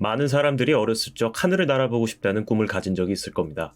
많은 사람들이 어렸을 적 하늘을 날아보고 싶다는 꿈을 가진 적이 있을 겁니다.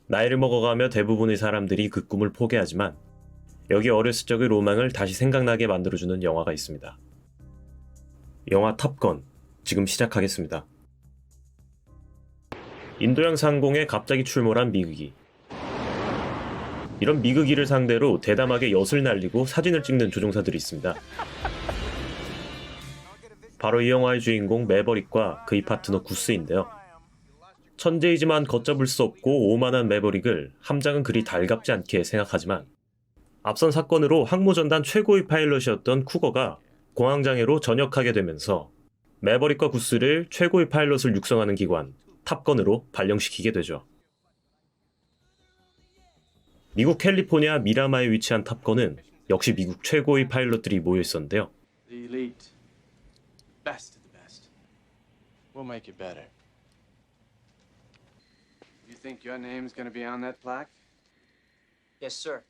나이를 먹어가며 대부분의 사람들이 그 꿈을 포기하지만 여기 어렸을 적의 로망을 다시 생각나게 만들어주는 영화가 있습니다. 영화 탑건, 지금 시작하겠습니다. 인도양 상공에 갑자기 출몰한 미국이. 이런 미국이를 상대로 대담하게 엿을 날리고 사진을 찍는 조종사들이 있습니다. 바로 이 영화의 주인공 매버릭과 그의 파트너 구스인데요. 천재이지만 걷잡을 수 없고 오만한 매버릭을 함장은 그리 달갑지 않게 생각하지만 앞선 사건으로 항모전단 최고의 파일럿이었던 쿠거가 공황장애로 전역하게 되면서 매버릭과 구스를 최고의 파일럿을 육성하는 기관 탑건으로 발령시키게 되죠. 미국 캘리포니아 미라마에 위치한 탑건은 역시 미국 최고의 파일럿들이 모여 있었는데요. The elite. Best of the best. We'll make it better. You think your name's gonna be on that plaque? Yes, sir.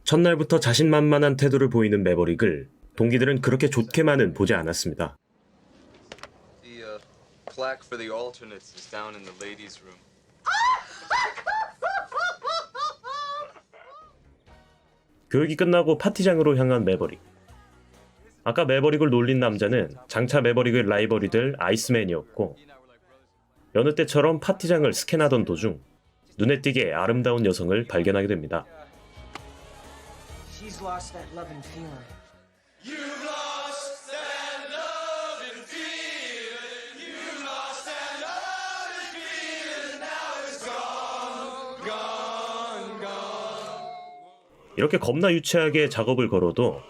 첫날부터 자신만만한 태도를 보이는 매버릭을 동기들은 그렇게 좋게만은 보지 않았습니다. The plaque for the alternates is down in the ladies' room. 교육이 끝나고 파티장으로 향한 매버릭. 아까 매버릭을 놀린 남자는 장차 매버릭의 라이벌이 될 아이스맨이었고 여느 때처럼 파티장을 스캔하던 도중 눈에 띄게 아름다운 여성을 발견하게 됩니다. She's lost that love and feeling. 이렇게 겁나 유치하게 작업을 걸어도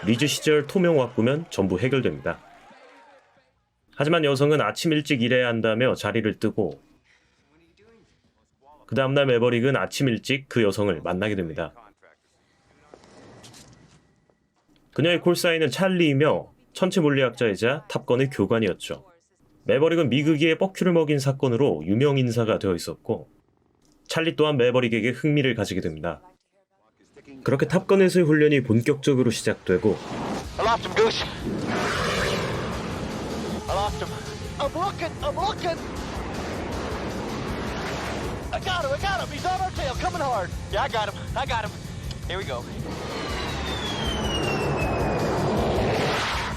리즈 시절 토명 와꾸면 전부 해결됩니다. 하지만 여성은 아침 일찍 일해야 한다며 자리를 뜨고 그 다음날 매버릭은 아침 일찍 그 여성을 만나게 됩니다. 그녀의 콜사인은 찰리이며 천체 물리학자이자 탑건의 교관이었죠. 매버릭은 미국의 뻑큐를 먹인 사건으로 유명 인사가 되어 있었고 찰리 또한 매버릭에게 흥미를 가지게 됩니다. 그렇게 탑건에서의 훈련이 본격적으로 시작되고 I lost him, Goose. I lost him. I'm looking. I got him. He's on our tail, coming hard. Yeah, I got him. Here we go.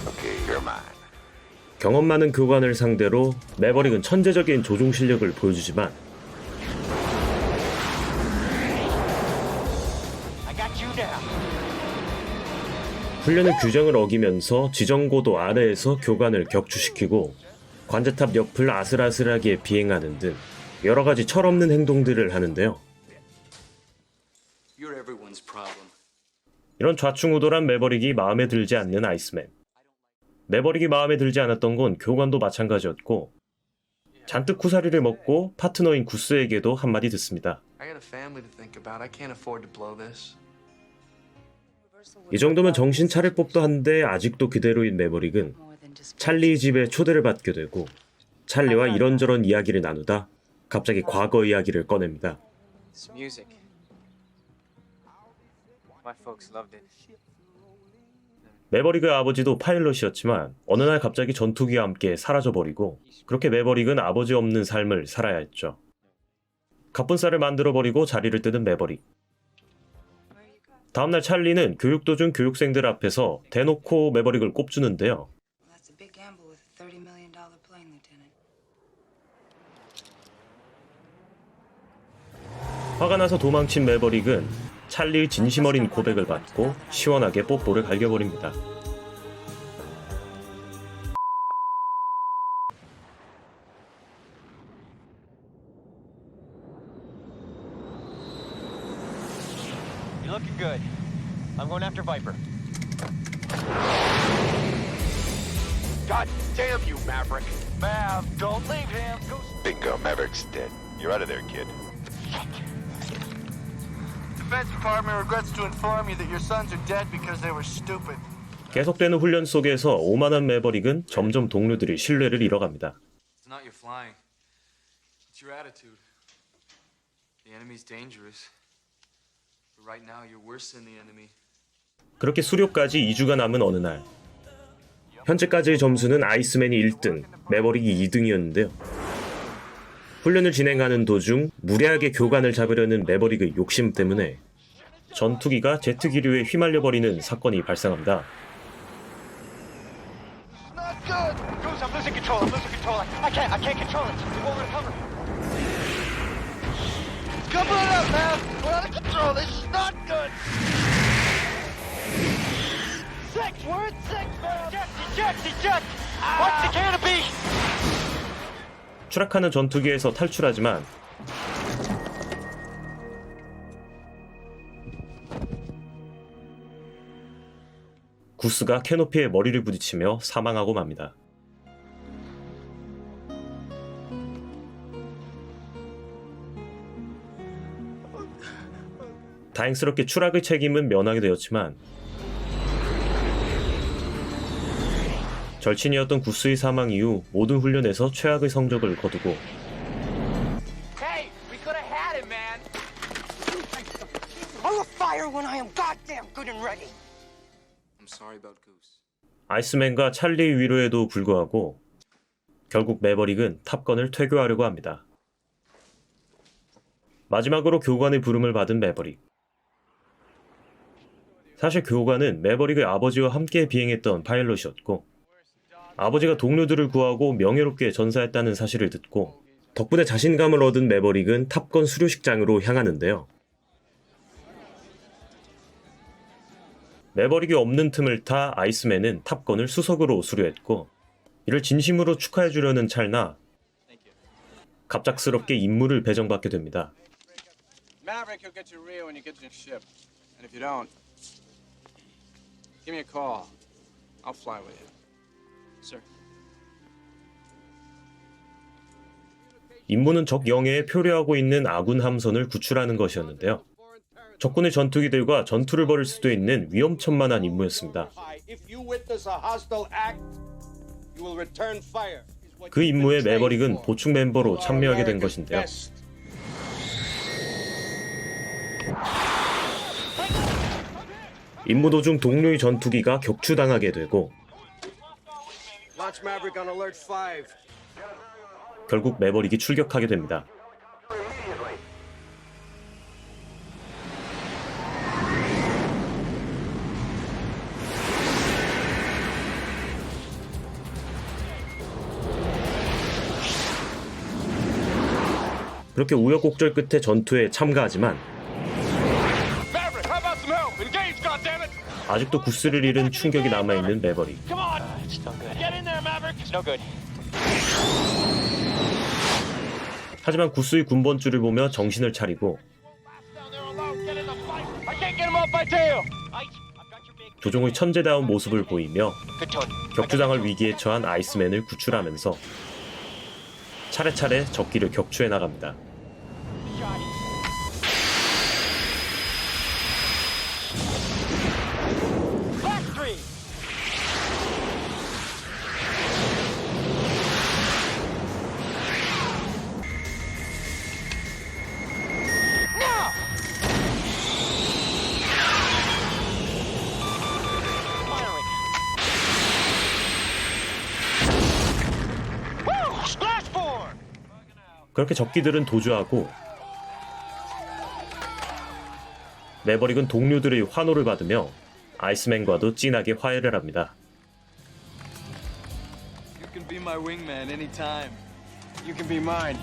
Okay, you're mine. 경험 많은 교관을 상대로 매버릭은 천재적인 조종 실력을 보여주지만 I got you now. 훈련의 규정을 어기면서 지정고도 아래에서 교관을 격추시키고 관제탑 옆을 아슬아슬하게 비행하는 등 여러 가지 철없는 행동들을 하는데요. You're everyone's problem. 이런 좌충우돌한 매버릭이 마음에 들지 않는 아이스맨. 매버릭이 마음에 들지 않았던 건 교관도 마찬가지였고 잔뜩 쿠사리를 먹고 파트너인 구스에게도 한마디 듣습니다. I got a family to think about. I can't afford to blow this. 이 정도면 정신 차릴 법도 한데 아직도 그대로인 매버릭은 찰리의 집에 초대를 받게 되고 찰리와 이런저런 이야기를 나누다 갑자기 과거 이야기를 꺼냅니다. It's music. My folks loved it. 매버릭의 아버지도 파일럿이었지만 어느 날 갑자기 전투기와 함께 사라져버리고 그렇게 매버릭은 아버지 없는 삶을 살아야 했죠. 갑분싸를 만들어버리고 자리를 뜨는 매버릭. 다음날 찰리는 교육 도중 교육생들 앞에서 대놓고 매버릭을 꼽주는데요. That's a big gamble with a $30 million plane, Lieutenant. 화가 나서 도망친 매버릭은 찰리의 진심 어린 고백을 받고 시원하게 뽀뽀를 갈겨버립니다. You're looking good. I'm going after Viper. God damn you, Maverick. Mav, don't leave him. Bingo, Maverick's dead. You're out of there, kid. Defense Department regrets to inform you that your sons are dead because they were stupid. 계속되는 훈련 속에서 오만한 매버릭은 점점 동료들의 신뢰를 잃어갑니다. It's not your flying. It's your attitude. The enemy's dangerous. But right now you're worse than the enemy. 그렇게 수료까지 2주가 남은 어느 날 현재까지의 점수는 아이스맨이 1등, 매버릭이 2등이었는데요. 훈련을 진행하는 도중 무례하게 교관을 잡으려는 매버릭의 욕심 때문에 전투기가 제트기류에 휘말려버리는 사건이 발생합니다. Not good. Goose, I'm losing control. I can't control it. It won't recover. Come on up, man. We're out of control. This is not good. 6. We're at 6, man. Eject. Watch the canopy. 추락하는 전투기에서 탈출하지만 구스가 캐노피에 머리를 부딪히며 사망하고 맙니다. 다행스럽게 추락의 책임은 면하게 되었지만 절친이었던 구스의 사망 이후 모든 훈련에서 최악의 성적을 거두고 Hey, we could have had him, man. I will fire when I am goddamn good and ready. I'm sorry about Goose. 아이스맨과 찰리의 위로에도 불구하고 결국 매버릭은 탑건을 퇴교하려고 합니다. 마지막으로 교관의 부름을 받은 매버릭. 사실 교관은 매버릭의 아버지와 함께 비행했던 파일럿이었고 아버지가 동료들을 구하고 명예롭게 전사했다는 사실을 듣고 덕분에 자신감을 얻은 매버릭은 탑건 수료식장으로 향하는데요. 매버릭이 없는 틈을 타 아이스맨은 탑건을 수석으로 수료했고 이를 진심으로 축하해주려는 찰나 갑작스럽게 임무를 배정받게 됩니다. Maverick, you'll get your Rio when you get to the ship. And if you don't, give me a call. I'll fly with you. Sir. 임무는 적 영해에 표류하고 있는 아군 함선을 구출하는 것이었는데요. 적군의 전투기들과 전투를 벌일 수도 있는 위험천만한 임무였습니다. 그 임무에 매버릭은 보충 멤버로 참여하게 된 것인데요. 임무 도중 동료의 전투기가 격추당하게 되고 결국 매버릭이 출격하게 됩니다. 그렇게 우여곡절 끝에 전투에 참가하지만 Maverick, how about some help? Engage, goddammit! 아직도 구스를 잃은 충격이 남아있는 매버릭. Come on! Get in there, Maverick! No good. 하지만 구스의 군번줄을 보며 정신을 차리고 I can't get him off my tail! 조종의 천재다운 모습을 보이며 격추당할 위기에 처한 아이스맨을 구출하면서 차례차례 적기를 격추해 나갑니다. 그렇게 적기들은 도주하고 매버릭은 동료들의 환호를 받으며 아이스맨과도 진하게 화해를 합니다. You can be my wingman anytime. You can be mine.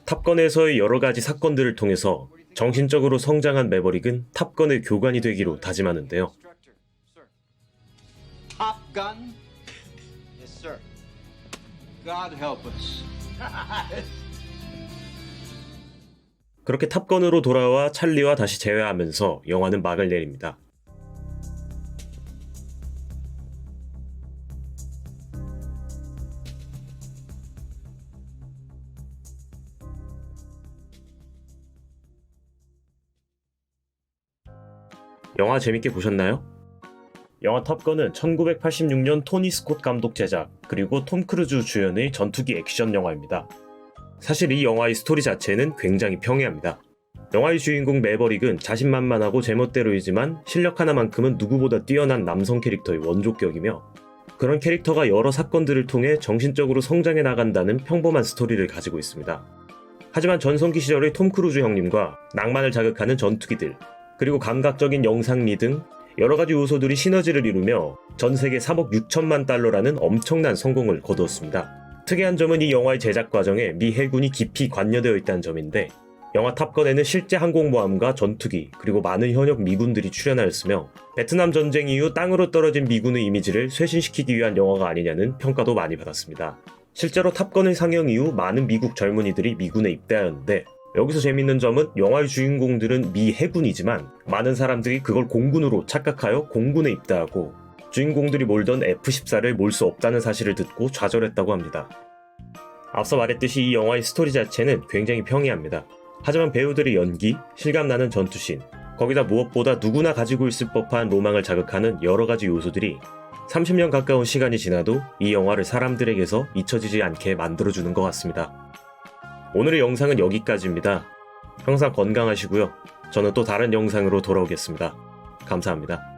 탑건에서의 여러 가지 사건들을 통해서 정신적으로 성장한 매버릭은 탑건의 교관이 되기로 다짐하는데요. Top Gun? Yes, sir. God help us. 그렇게 탑건으로 돌아와 찰리와 다시 재회하면서 영화는 막을 내립니다. 영화 재밌게 보셨나요? 영화 탑건은 1986년 토니 스콧 감독 제작, 그리고 톰 크루즈 주연의 전투기 액션 영화입니다. 사실 이 영화의 스토리 자체는 굉장히 평이합니다. 영화의 주인공 매버릭은 자신만만하고 제멋대로이지만 실력 하나만큼은 누구보다 뛰어난 남성 캐릭터의 원조격이며 그런 캐릭터가 여러 사건들을 통해 정신적으로 성장해 나간다는 평범한 스토리를 가지고 있습니다. 하지만 전성기 시절의 톰 크루즈 형님과 낭만을 자극하는 전투기들, 그리고 감각적인 영상미 등 여러가지 요소들이 시너지를 이루며 전 세계 3억 6천만 달러라는 엄청난 성공을 거두었습니다. 특이한 점은 이 영화의 제작 과정에 미 해군이 깊이 관여되어 있다는 점인데 영화 탑건에는 실제 항공모함과 전투기 그리고 많은 현역 미군들이 출연하였으며 베트남 전쟁 이후 땅으로 떨어진 미군의 이미지를 쇄신시키기 위한 영화가 아니냐는 평가도 많이 받았습니다. 실제로 탑건의 상영 이후 많은 미국 젊은이들이 미군에 입대하였는데 여기서 재밌는 점은 영화의 주인공들은 미 해군이지만 많은 사람들이 그걸 공군으로 착각하여 공군에 입대하고 주인공들이 몰던 F-14를 몰 수 없다는 사실을 듣고 좌절했다고 합니다. 앞서 말했듯이 이 영화의 스토리 자체는 굉장히 평이합니다. 하지만 배우들의 연기, 실감나는 전투씬, 거기다 무엇보다 누구나 가지고 있을 법한 로망을 자극하는 여러가지 요소들이 30년 가까운 시간이 지나도 이 영화를 사람들에게서 잊혀지지 않게 만들어주는 것 같습니다. 오늘의 영상은 여기까지입니다. 항상 건강하시고요. 저는 또 다른 영상으로 돌아오겠습니다. 감사합니다.